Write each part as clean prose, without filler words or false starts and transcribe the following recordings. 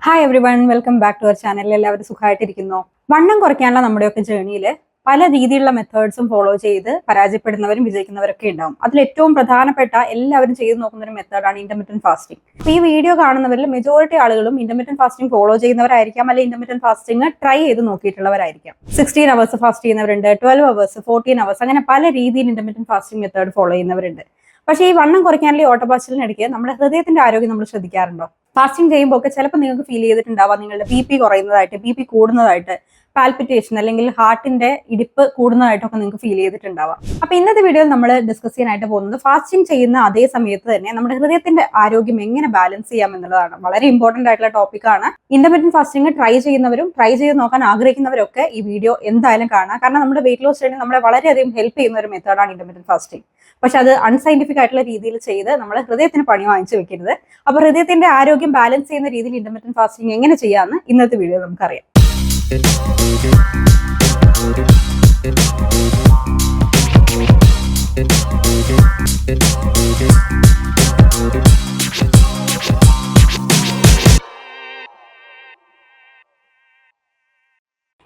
Hi everyone, welcome back to our channel. എല്ലാവരും സുഖമായിട്ടിരിക്കുന്നു. വണ്ണം കുറയ്ക്കാനുള്ള നമ്മുടെയൊക്കെ ജേണിയിൽ പല രീതിയിലുള്ള മെത്തേഡ്സും ഫോളോ ചെയ്ത് പരാജയപ്പെടുന്നവരും വിജയിക്കുന്നവരൊക്കെ ഉണ്ടാവും. അതിൽ ഏറ്റവും പ്രധാനപ്പെട്ട എല്ലാവരും ചെയ്ത് നോക്കുന്ന ഒരു മെത്തേഡാണ് ഇന്റർമിറ്റന്റ് ഫാസ്റ്റിംഗ്. ഈ വീഡിയോ കാണുന്നവരിൽ മെജോറിറ്റി ആളുകളും ഇന്റർമിറ്റന്റ് ഫാസ്റ്റിംഗ് ഫോളോ ചെയ്യുന്നവരായിരിക്കാം, അല്ലെങ്കിൽ ഇന്റർമിറ്റന്റ് ഫാസ്റ്റിംഗ് ട്രൈ ചെയ്ത് നോക്കിയിട്ടുള്ളവരായിരിക്കാം. 16 hours ഫാസ്റ്റ് ചെയ്യുന്നവരുണ്ട്, 12 hours, 14 hours, അങ്ങനെ പല രീതിയിൽ ഇന്റർമിറ്റന്റ് ഫാസ്റ്റിംഗ് മെത്തേഡ് ഫോളോ ചെയ്യുന്നവരുണ്ട്. പക്ഷേ ഈ വണ്ണം കുറയ്ക്കാനുള്ള ഓട്ടപ്പാച്ചിലിനിടയ്ക്ക് നമ്മുടെ ഹൃദയത്തിന്റെ ആരോഗ്യം നമ്മൾ ശ്രദ്ധിക്കാറുണ്ടോ? ഫാസ്റ്റിംഗ് ചെയ്യുമ്പോൾ ഒക്കെ ചിലപ്പോൾ നിങ്ങൾക്ക് ഫീൽ ചെയ്തിട്ടുണ്ടാവാം നിങ്ങളുടെ ബി കുറയുന്നതായിട്ട്, ബി കൂടുന്നതായിട്ട്, പാൽപിറ്റേഷൻ അല്ലെങ്കിൽ ഹാർട്ടിന്റെ ഇടിപ്പ് കൂടുന്നതായിട്ടൊക്കെ നിങ്ങൾക്ക് ഫീൽ ചെയ്തിട്ടുണ്ടാവാം. അപ്പൊ ഇന്നത്തെ വീഡിയോയിൽ നമ്മൾ ഡിസ്കസ് ചെയ്യാനായിട്ട് പോകുന്നത് ഫാസ്റ്റിംഗ് ചെയ്യുന്ന അതേ സമയത്ത് തന്നെ നമ്മുടെ ഹൃദയത്തിന്റെ ആരോഗ്യം എങ്ങനെ ബാലൻസ് ചെയ്യാം എന്നുള്ളതാണ്. വളരെ ഇമ്പോർട്ടന്റ് ആയിട്ടുള്ള ടോപ്പിക്കാണ്. ഇന്റർമിറ്റന്റ് ഫാസ്റ്റിംഗ് ട്രൈ ചെയ്യുന്നവരും ട്രൈ ചെയ്ത് നോക്കാൻ ആഗ്രഹിക്കുന്നവരൊക്കെ ഈ വീഡിയോ എന്തായാലും കാണാം. കാരണം നമ്മുടെ വെയിറ്റ് ലോസ് ജേർണി നമ്മളെ വളരെയധികം ഹെൽപ്പ് ചെയ്യുന്ന ഒരു മെത്തേഡാണ് ഇന്റർമിറ്റന്റ് ഫാസ്റ്റിംഗ്. പക്ഷെ അത് അൺസയന്റിഫിക് ആയിട്ടുള്ള രീതിയിൽ ചെയ്ത് നമ്മൾ ഹൃദയത്തിന് പണി വാങ്ങിച്ചു വെക്കരുത്. അപ്പൊ ഹൃദയത്തിന്റെ ആരോഗ്യം ബാലൻസ് ചെയ്യുന്ന രീതിയിൽ ഇന്റർമിറ്റന്റ് ഫാസ്റ്റിംഗ് എങ്ങനെ ചെയ്യാമെന്ന് ഇന്നത്തെ വീഡിയോ നമുക്കറിയാം.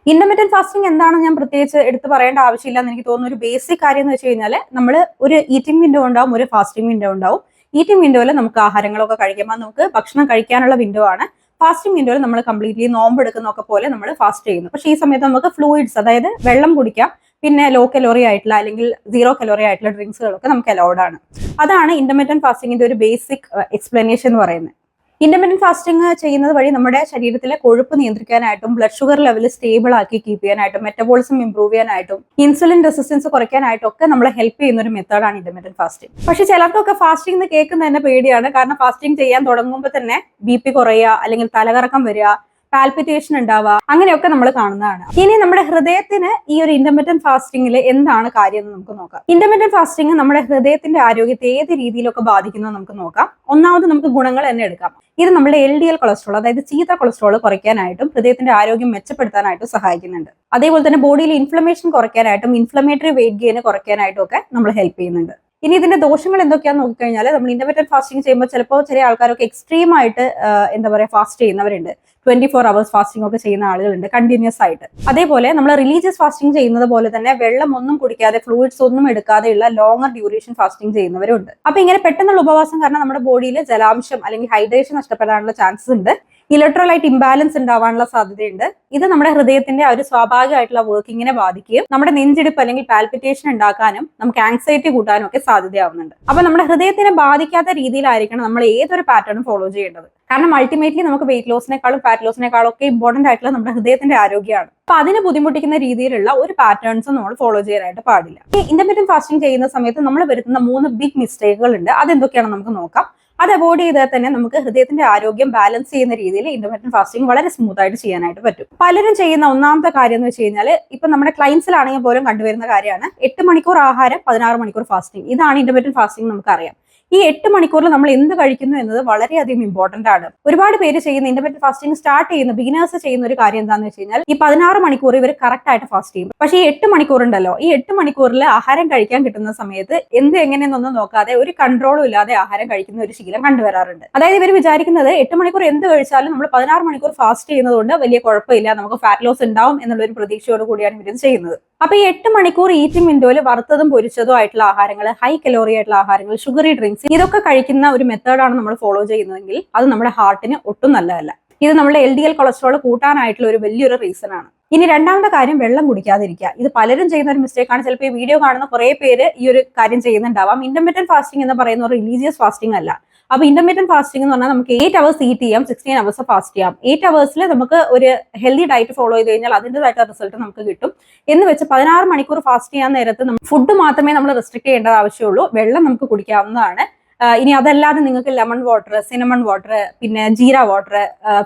ഇന്റർമിറ്റന്റ് ഫാസ്റ്റിംഗ് എന്താണെന്ന് ഞാൻ പ്രത്യേകിച്ച് എടുത്ത് പറയേണ്ട ആവശ്യമില്ല എന്ന് എനിക്ക് തോന്നുന്ന ഒരു ബേസിക് കാര്യം എന്ന് വെച്ച് കഴിഞ്ഞാൽ നമ്മൾ ഒരു ഈറ്റിംഗ് വിൻഡോ ഉണ്ടാവും, ഒരു ഫാസ്റ്റിംഗ് വിൻഡോ ഉണ്ടാവും. ഈറ്റിംഗ് വിൻഡോയിൽ നമുക്ക് ആഹാരങ്ങളൊക്കെ കഴിക്കുമ്പോൾ നമുക്ക് ഭക്ഷണം കഴിക്കാനുള്ള വിൻഡോ ആണ്. ഫാസ്റ്റിംഗ് വിൻഡോയിൽ നമ്മൾ കംപ്ലീറ്റ്ലി നോമ്പ് എടുക്കുന്നൊക്കെ പോലെ നമ്മൾ ഫാസ്റ്റ് ചെയ്യുന്നു. പക്ഷേ ഈ സമയത്ത് നമുക്ക് ഫ്ലൂയിഡ്സ്, അതായത് വെള്ളം കുടിക്കാം, പിന്നെ ലോ കലോറി ആയിട്ടുള്ള അല്ലെങ്കിൽ 0 കലോറി ആയിട്ടുള്ള ഡ്രിങ്ക്സുകളൊക്കെ നമുക്ക് അലൗഡ് ആണ്. അതാണ് ഇന്റർമിറ്റന്റ് ഫാസ്റ്റിംഗിന്റെ ഒരു ബേസിക് എക്സ്പ്ലനേഷൻ എന്ന് പറയുന്നത്. ഇന്റർമിറ്റന്റ് ഫാസ്റ്റിംഗ് ചെയ്യുന്നത് വഴി നമ്മുടെ ശരീരത്തിലെ കൊഴുപ്പ് നിയന്ത്രിക്കാനായിട്ടും ബ്ലഡ് ഷുഗർ ലെവൽ സ്റ്റേബിൾ ആക്കി കീപ്പ് ചെയ്യാനായിട്ടും മെറ്റബോളിസം ഇംപ്രൂവ് ചെയ്യാനായിട്ടും ഇൻസുലിൻ റെസിസ്റ്റൻസ് കുറയ്ക്കാനായിട്ടും ഒക്കെ നമ്മളെ ഹെൽപ്പ് ചെയ്യുന്ന ഒരു മെത്തേഡാണ് ഇന്റർമിറ്റന്റ് ഫാസ്റ്റിംഗ്. പക്ഷെ ചിലർക്കൊക്കെ ഫാസ്റ്റിംഗ് എന്ന് കേൾക്കുന്ന തന്നെ പേടിയാണ്. കാരണം ഫാസ്റ്റിംഗ് ചെയ്യാൻ തുടങ്ങുമ്പോൾ തന്നെ ബി കുറയുക, അല്ലെങ്കിൽ തലകറക്കം വരിക, പാൽപിറ്റേഷൻ ഉണ്ടാവുക, അങ്ങനെയൊക്കെ നമ്മൾ കാണുന്നതാണ്. ഇനി നമ്മുടെ ഹൃദയത്തിന് ഈ ഒരു ഇന്റർമിറ്റന്റ് ഫാസ്റ്റിംഗിൽ എന്താണ് കാര്യം എന്ന് നമുക്ക് നോക്കാം. ഇന്റർമിറ്റന്റ് ഫാസ്റ്റിംഗ് നമ്മുടെ ഹൃദയത്തിന്റെ ആരോഗ്യത്തെ ഏത് രീതിയിലൊക്കെ ബാധിക്കുന്നു നമുക്ക് നോക്കാം. ഒന്നാമത് നമുക്ക് ഗുണങ്ങൾ തന്നെ എടുക്കാം. ഇത് നമ്മുടെ LDL കൊളസ്ട്രോൾ, അതായത് ചീത്ത കൊളസ്ട്രോൾ കുറയ്ക്കാനായിട്ടും ഹൃദയത്തിന്റെ ആരോഗ്യം മെച്ചപ്പെടുത്താനായിട്ടും സഹായിക്കുന്നുണ്ട്. അതേപോലെ തന്നെ ബോഡിയിൽ ഇൻഫ്ലമേഷൻ കുറയ്ക്കാനായിട്ടും ഇൻഫ്ലമേറ്ററി വെയിറ്റ് ഗെയിൻ കുറയ്ക്കാനായിട്ടും ഒക്കെ നമ്മൾ ഹെൽപ്പ് ചെയ്യുന്നുണ്ട്. ഇനി ഇതിന്റെ ദോഷങ്ങൾ എന്തൊക്കെയാന്ന് നോക്കിക്കഴിഞ്ഞാൽ നമ്മൾ ഇന്റർമിറ്റന്റ് ഫാസ്റ്റിംഗ് ചെയ്യുമ്പോൾ ചിലപ്പോൾ ചില ആൾക്കാരൊക്കെ എക്സ്ട്രീം ആയിട്ട് ഫാസ്റ്റ് ചെയ്യുന്നവരുണ്ട്. 24 hours ഫാസ്റ്റിംഗ് ഒക്കെ ചെയ്യുന്ന ആളുകളുണ്ട് കണ്ടിന്യൂസ് ആയിട്ട്. അതേപോലെ നമ്മൾ റിലീജിയസ് ഫാസ്റ്റിംഗ് ചെയ്യുന്നത് പോലെ തന്നെ വെള്ളം ഒന്നും കുടിക്കാതെ, ഫ്ലൂയിഡ്സ് ഒന്നും എടുക്കാതെയുള്ള ലോങ്ങർ ഡ്യൂറേഷൻ ഫാസ്റ്റിംഗ് ചെയ്യുന്നവരുണ്ട്. അപ്പൊ ഇങ്ങനെ പെട്ടെന്നുള്ള ഉപവാസം കാരണം നമ്മുടെ ബോഡിയിൽ ജലാംശം അല്ലെങ്കിൽ ഹൈഡ്രേഷൻ നഷ്ടപ്പെടാനുള്ള ചാൻസസ് ഉണ്ട്. ഇലക്ട്രോലൈറ്റ് ഇംബാലൻസ് ഉണ്ടാവാനുള്ള സാധ്യതയുണ്ട്. ഇത് നമ്മുടെ ഹൃദയത്തിന്റെ ഒരു സ്വാഭാവികമായിട്ടുള്ള വർക്കിങ്ങിനെ ബാധിക്കുകയും നമ്മുടെ നെഞ്ചിടിപ്പ് അല്ലെങ്കിൽ പാൽപിറ്റേഷൻ ഉണ്ടാക്കാനും നമുക്ക് ആങ്സൈറ്റി കൂട്ടാനും ഒക്കെ സാധ്യതയാവുന്നുണ്ട്. അപ്പൊ നമ്മുടെ ഹൃദയത്തിനെ ബാധിക്കാത്ത രീതിയിലായിരിക്കണം നമ്മൾ ഏതൊരു പാറ്റേണും ഫോളോ ചെയ്യേണ്ടത്. കാരണം അൾട്ടിമേറ്റ്ലി നമുക്ക് വെയിറ്റ് ലോസിനേക്കാളും ഫാറ്റ് ലോസിനേക്കാളും ഒക്കെ ഇമ്പോർട്ടന്റ് ആയിട്ടുള്ള നമ്മുടെ ഹൃദയത്തിന്റെ ആരോഗ്യമാണ്. അപ്പൊ അതിനെ ബുദ്ധിമുട്ടിക്കുന്ന രീതിയിലുള്ള ഒരു പാറ്റേൺസും നമ്മൾ ഫോളോ ചെയ്യാനായിട്ട് പാടില്ല. ഈ ഇന്റർമിറ്റന്റ് ഫാസ്റ്റിംഗ് ചെയ്യുന്ന സമയത്ത് നമ്മൾ വരുത്തുന്ന 3 ബിഗ് മിസ്റ്റേക്കുകൾ ഉണ്ട്. അതെന്തൊക്കെയാണെന്ന് നമുക്ക് നോക്കാം. അത് അവോയ്ഡ് ചെയ്താൽ തന്നെ നമുക്ക് ഹൃദയത്തിന്റെ ആരോഗ്യം ബാലൻസ് ചെയ്യുന്ന രീതിയിൽ ഇന്റർമിറ്റന്റ് ഫാസ്റ്റിംഗ് വളരെ സ്മൂത്ത് ആയിട്ട് ചെയ്യാനായിട്ട് പറ്റും. പലരും ചെയ്യുന്ന ഒന്നാമത്തെ കാര്യം എന്ന് വെച്ച് കഴിഞ്ഞാൽ, ഇപ്പൊ നമ്മുടെ ക്ലൈൻസിലാണെങ്കിൽ പോലും കണ്ടുവരുന്ന കാര്യമാണ് 8 മണിക്കൂർ ആഹാരം, 16 മണിക്കൂർ ഫാസ്റ്റിംഗ്. ഇതാണ് ഇന്റർമിറ്റന്റ് ഫാസ്റ്റിംഗ് നമുക്കറിയാം. ഈ 8 മണിക്കൂറിൽ നമ്മൾ എന്ത് കഴിക്കുന്നു എന്നത് വളരെയധികം ഇമ്പോർട്ടന്റ് ആണ്. ഒരുപാട് പേര് ചെയ്യുന്ന ഇന്റർമിറ്റന്റ് ഫാസ്റ്റിംഗ് സ്റ്റാർട്ട് ചെയ്യുന്ന ബിഗിനേഴ്സ് ചെയ്യുന്ന ഒരു കാര്യം എന്താണെന്ന് വെച്ച് കഴിഞ്ഞാൽ, ഈ 16 മണിക്കൂർ ഇവർ കറക്റ്റ് ആയിട്ട് ഫാസ്റ്റ് ചെയ്യും. പക്ഷേ ഈ 8 മണിക്കൂർ ഉണ്ടല്ലോ, ഈ 8 മണിക്കൂറിൽ ആഹാരം കഴിക്കാൻ കിട്ടുന്ന സമയത്ത് എങ്ങനെയെന്നൊന്നും നോക്കാതെ ഒരു കൺട്രോളും ഇല്ലാതെ ആഹാരം കഴിക്കുന്ന ഒരു ശീലം കണ്ടുവരാറുണ്ട്. അതായത് ഇവർ വിചാരിക്കുന്നത് 8 മണിക്കൂർ എന്ത് കഴിച്ചാലും നമ്മൾ 16 മണിക്കൂർ ഫാസ്റ്റ് ചെയ്യുന്നതുകൊണ്ട് വലിയ കുഴപ്പമില്ല, നമുക്ക് ഫാറ്റ് ലോസ് ഉണ്ടാവും എന്നുള്ള ഒരു പ്രതീക്ഷയോട് കൂടിയാണ് ഇവർ ചെയ്യുന്നത്. അപ്പൊ ഈ 8 മണിക്കൂർ ഈറ്റിംഗ് വിൻഡോയിൽ വറുത്തതും പൊരിച്ചതും ആയിട്ടുള്ള ആഹാരങ്ങൾ, ഹൈ കലോറി ആയിട്ടുള്ള ആഹാരങ്ങൾ, ഷുഗറി ഡ്രിങ്ക്സ്, ഇതൊക്കെ കഴിക്കുന്ന ഒരു മെത്തേഡാണ് നമ്മൾ ഫോളോ ചെയ്യുന്നതെങ്കിൽ അത് നമ്മുടെ ഹാർട്ടിന് ഒട്ടും നല്ലതല്ല. ഇത് നമ്മുടെ LDL കൊളസ്ട്രോൾ കൂട്ടാനായിട്ടുള്ള ഒരു വലിയൊരു റീസൺ ആണ്. ഇനി രണ്ടാമത്തെ കാര്യം, വെള്ളം കുടിക്കാതിരിക്കുക. ഇത് പലരും ചെയ്യുന്ന ഒരു മിസ്റ്റേക്ക് ആണ്. ചിലപ്പോൾ ഈ വീഡിയോ കാണുന്ന കുറെ പേര് ഈ ഒരു കാര്യം ചെയ്യുന്നുണ്ടാവാം. ഇന്റർമിറ്റന്റ് ഫാസ്റ്റിംഗ് എന്ന് പറയുന്ന റിലീജിയസ് ഫാസ്റ്റിംഗ് അല്ല. അപ്പൊ ഇന്റർമിറ്റന്റ് ഫാസ്റ്റിംഗ് എന്ന് പറഞ്ഞാൽ നമുക്ക് 8 hours ഈറ്റ് ചെയ്യാം, 16 hours ഫാസ്റ്റ് ചെയ്യാം. 8 hours നമുക്ക് ഒരു ഹെൽത്തി ഡയറ്റ് ഫോളോ ചെയ്ത് കഴിഞ്ഞാൽ അതിൻ്റെതായിട്ട് റിസൾട്ട് നമുക്ക് കിട്ടും. എന്ന് വെച്ച് 16 മണിക്കൂർ ഫാസ്റ്റ് ചെയ്യാൻ നേരത്ത് ഫുഡ് മാത്രമേ നമ്മൾ റെസ്ട്രിക്ട് ചെയ്യേണ്ട ആവശ്യമുള്ളൂ. വെള്ളം നമുക്ക് കുടിക്കാവുന്നതാണ്. ഇനി അതല്ലാതെ നിങ്ങൾക്ക് ലെമൺ വാട്ടർ, സിനമൺ വാട്ടർ, പിന്നെ ജീര വാട്ടർ,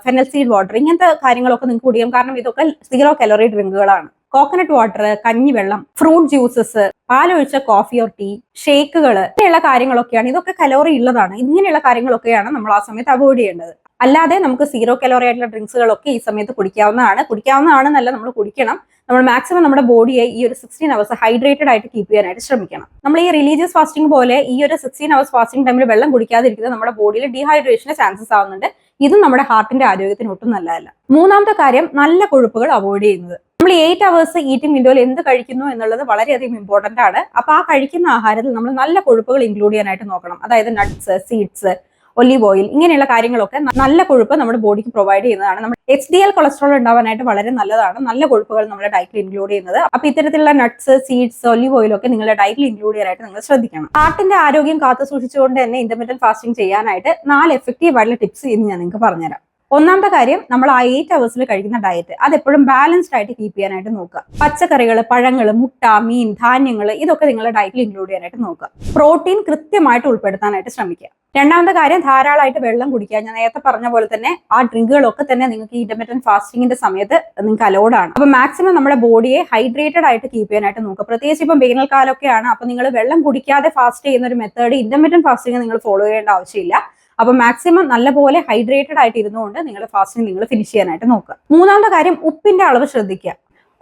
ഫെനൽ സീഡ് വാട്ടർ, ഇങ്ങനത്തെ കാര്യങ്ങളൊക്കെ നിങ്ങൾക്ക് കുടിക്കാം. കാരണം ഇതൊക്കെ 0 കലോറി ഡ്രിങ്കുകളാണ്. കോക്കനട്ട് വാട്ടർ, കഞ്ഞിവെള്ളം, ഫ്രൂട്ട് ജ്യൂസസ്, പാലൊഴിച്ച കോഫി ഓർ ടീ, ഷേക്കുകൾ, ഇങ്ങനെയുള്ള കാര്യങ്ങളൊക്കെയാണ്. ഇതൊക്കെ കലോറി ഉള്ളതാണ്. ഇങ്ങനെയുള്ള കാര്യങ്ങളൊക്കെയാണ് നമ്മൾ ആ സമയത്ത് അവോയ്ഡ് ചെയ്യേണ്ടത്. അല്ലാതെ നമുക്ക് 0 കലോറി ആയിട്ടുള്ള ഡ്രിങ്ക്സുകളൊക്കെ ഈ സമയത്ത് കുടിക്കാവുന്നതാണെന്നല്ല, നമ്മൾ കുടിക്കണം. നമ്മൾ മാക്സിമം നമ്മുടെ ബോഡിയെ ഈ ഒരു 16 hours ഹൈഡ്രേറ്റഡ് ആയിട്ട് കീപ്പ് ചെയ്യാനായിട്ട് ശ്രമിക്കണം. നമ്മൾ ഈ റിലീജിയസ് ഫാസ്റ്റിംഗ് പോലെ ഈ ഒരു 16 hours ഫാസ്റ്റിംഗ് ടൈമിൽ വെള്ളം കുടിക്കാതിരിക്കുന്നത് നമ്മുടെ ബോഡിയിൽ ഡീഹൈഡ്രേഷന് ചാൻസസ് ആവുന്നുണ്ട്. ഇതും നമ്മുടെ ഹാർട്ടിന്റെ ആരോഗ്യത്തിന് ഒട്ടും നല്ലതല്ല. മൂന്നാമത്തെ കാര്യം, നല്ല കൊഴുപ്പുകൾ അവോയ്ഡ് ചെയ്യുന്നത്. നമ്മൾ 8 hours ഈറ്റിംഗ് വിൻഡോയിൽ എന്ത് കഴിക്കുന്നു എന്നുള്ളത് വളരെയധികം ഇമ്പോർട്ടന്റ് ആണ്. അപ്പൊ ആ കഴിക്കുന്ന ആഹാരത്തിൽ നമ്മൾ നല്ല കൊഴുപ്പുകൾ ഇൻക്ലൂഡ് ചെയ്യാനായിട്ട് നോക്കണം. അതായത് നട്ട്സ്, സീഡ്സ്, ഒലിവ് ഓയിൽ, ഇങ്ങനെയുള്ള കാര്യങ്ങളൊക്കെ നല്ല കൊഴുപ്പ് നമ്മുടെ ബോഡിക്ക് പ്രൊവൈഡ് ചെയ്യുന്നതാണ്. നമ്മൾ HDL കൊളസ്ട്രോൾ ഉണ്ടാവാനായിട്ട് വളരെ നല്ലതാണ് നല്ല കൊഴുപ്പുകൾ നമ്മുടെ ഡയറ്റിൽ ഇൻക്ലൂഡ് ചെയ്യുന്നത്. അപ്പൊ ഇത്തരത്തിലുള്ള നട്ട്സ്, സീഡ്സ്, ഒലിവ് ഓയിൽ ഒക്കെ നിങ്ങളുടെ ഡയറ്റിൽ ഇൻക്ലൂഡ് ചെയ്യാനായിട്ട് നിങ്ങൾ ശ്രദ്ധിക്കണം. ഹാർട്ടിന്റെ ആരോഗ്യം കാത്തു സൂക്ഷിച്ചുകൊണ്ട് തന്നെ ഇന്റർമീഡിയറ്റ് ഫാസ്റ്റിംഗ് ചെയ്യാനായിട്ട് 4 എഫക്റ്റീവ് ആയിട്ടുള്ള ടിപ്സ് ഇന്ന് ഞാൻ നിങ്ങൾക്ക് പറഞ്ഞുതരാം. ഒന്നാമത്തെ കാര്യം, നമ്മൾ ആ 8 hours കഴിക്കുന്ന ഡയറ്റ് അത് എപ്പോഴും ബാലൻസ്ഡ് ആയിട്ട് കീപ്പ് ചെയ്യാനായിട്ട് നോക്കുക. പച്ചക്കറികൾ, പഴങ്ങൾ, മുട്ട, മീൻ, ധാന്യങ്ങൾ ഇതൊക്കെ നിങ്ങളുടെ ഡയറ്റിൽ ഇൻക്ലൂഡ് ചെയ്യാനായിട്ട് നോക്കുക. പ്രോട്ടീൻ കൃത്യമായിട്ട് ഉൾപ്പെടുത്താനായിട്ട് ശ്രമിക്കുക. രണ്ടാമത്തെ കാര്യം, ധാരാളമായിട്ട് വെള്ളം കുടിക്കുക. ഞാൻ നേരത്തെ പറഞ്ഞ പോലെ തന്നെ ആ ഡ്രിങ്കുകളൊക്കെ തന്നെ നിങ്ങൾക്ക് ഈ ഇന്റർമീഡിയറ്റ് ഫാസ്റ്റിംഗിന്റെ സമയത്ത് നിങ്ങൾക്ക് അലൗഡ് ആണ്. അപ്പൊ മാക്സിമം നമ്മുടെ ബോഡിയെ ഹൈഡ്രേറ്റഡ് ആയിട്ട് കീപ്പ് ചെയ്യാനായിട്ട് നോക്കുക. പ്രത്യേകിച്ച് ഇപ്പം വേനൽക്കാലമൊക്കെയാണ്. അപ്പൊ നിങ്ങൾ വെള്ളം കുടിക്കാതെ ഫാസ്റ്റ് ചെയ്യുന്ന ഒരു മെത്തേഡ് ഇന്റർമീഡിയറ്റ് ഫാസ്റ്റിംഗ് നിങ്ങൾ ഫോളോ ചെയ്യേണ്ട ആവശ്യമില്ല. അപ്പൊ മാക്സിമം നല്ലപോലെ ഹൈഡ്രേറ്റഡ് ആയിട്ട് ഇരുന്നുകൊണ്ട് നിങ്ങളുടെ ഫാസ്റ്റിംഗ് നിങ്ങൾ ഫിനിഷ് ചെയ്യാനായിട്ട് നോക്കുക. മൂന്നാമത്തെ കാര്യം, ഉപ്പിന്റെ അളവ് ശ്രദ്ധിക്കുക.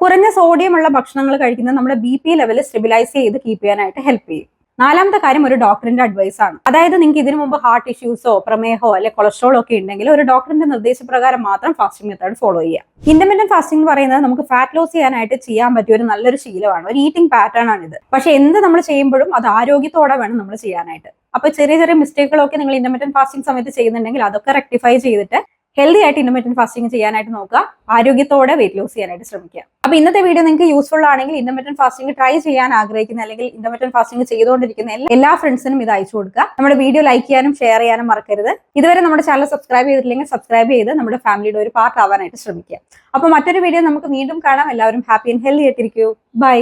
കുറഞ്ഞ സോഡിയം ഉള്ള ഭക്ഷണങ്ങൾ കഴിക്കുന്നത് നമ്മുടെ BP ലെവൽ സ്റ്റെബിലൈസ് ചെയ്ത് കീപ്പ് ചെയ്യാനായിട്ട് ഹെൽപ്പ് ചെയ്യും. നാലാമത്തെ കാര്യം, ഒരു ഡോക്ടറിന്റെ അഡ്വൈസ് ആണ്. അതായത് നിങ്ങൾക്ക് ഇതിനു മുമ്പ് ഹാർട്ട് ഇഷ്യൂസോ പ്രമേഹോ അല്ലെ കൊളസ്ട്രോളോ ഒക്കെ ഉണ്ടെങ്കിൽ ഒരു ഡോക്ടറിന്റെ നിർദ്ദേശപ്രകാരം മാത്രം ഫാസ്റ്റിംഗ് മെത്തേഡ് ഫോളോ ചെയ്യുക. ഇന്റർമീഡിയറ്റ് ഫാസ്റ്റിംഗ് എന്ന് പറയുന്നത് നമുക്ക് ഫാറ്റ് ലോസ് ചെയ്യാനായിട്ട് ചെയ്യാൻ പറ്റിയ ഒരു നല്ലൊരു ശീലമാണ്, ഒരു ഈറ്റിംഗ് പാറ്റേൺ ആണ് ഇത്. പക്ഷെ എന്ത് നമ്മൾ ചെയ്യുമ്പോഴും അത് ആരോഗ്യത്തോടെ വേണം നമ്മൾ ചെയ്യാനായിട്ട്. അപ്പൊ ചെറിയ ചെറിയ മിസ്റ്റേക്കുകളൊക്കെ നിങ്ങൾ ഇന്റർമീഡിയറ്റ് ഫാസ്റ്റിംഗ് സമയത്ത് ചെയ്യുന്നുണ്ടെങ്കിൽ അതൊക്കെ റെക്ടിഫൈ ചെയ്തിട്ട് ഹെൽത്തി ആയിട്ട് ഇന്റർമീഡിയറ്റ് ഫാസ്റ്റിംഗ് ചെയ്യാനായിട്ട് നോക്കുക. ആരോഗ്യത്തോടെ വെയിറ്റ് ലോസ് ചെയ്യാനായിട്ട് ശ്രമിക്കുക. അപ്പൊ ഇന്നത്തെ വീഡിയോ നിങ്ങൾക്ക് യൂസ്ഫുൾ ആണെങ്കിൽ ഇന്റർമീഡിയറ്റ് ഫാസ്റ്റിംഗ് ട്രൈ ചെയ്യാൻ ആഗ്രഹിക്കുന്ന അല്ലെങ്കിൽ ഇന്റർമീഡിയറ്റ് ഫാസ്റ്റിംഗ് ചെയ്തുകൊണ്ടിരിക്കുന്ന എല്ലാ ഫ്രണ്ട്സിനും ഇത് അയച്ചു കൊടുക്കുക. നമ്മുടെ വീഡിയോ ലൈക്ക് ചെയ്യാനും ഷെയർ ചെയ്യാനും മറക്കരുത്. ഇതുവരെ നമ്മുടെ ചാനൽ സബ്സ്ക്രൈബ് ചെയ്തിട്ടില്ലെങ്കിൽ സബ്സ്ക്രൈബ് ചെയ്ത് നമ്മുടെ ഫാമിലിയുടെ ഒരു പാർട്ട് ആവാനായിട്ട് ശ്രമിക്കുക. അപ്പൊ മറ്റൊരു വീഡിയോ നമുക്ക് വീണ്ടും കാണാം. എല്ലാവരും ഹാപ്പി ആൻഡ് ഹെൽത്തി ആയിട്ടിരിക്കൂ. ബൈ.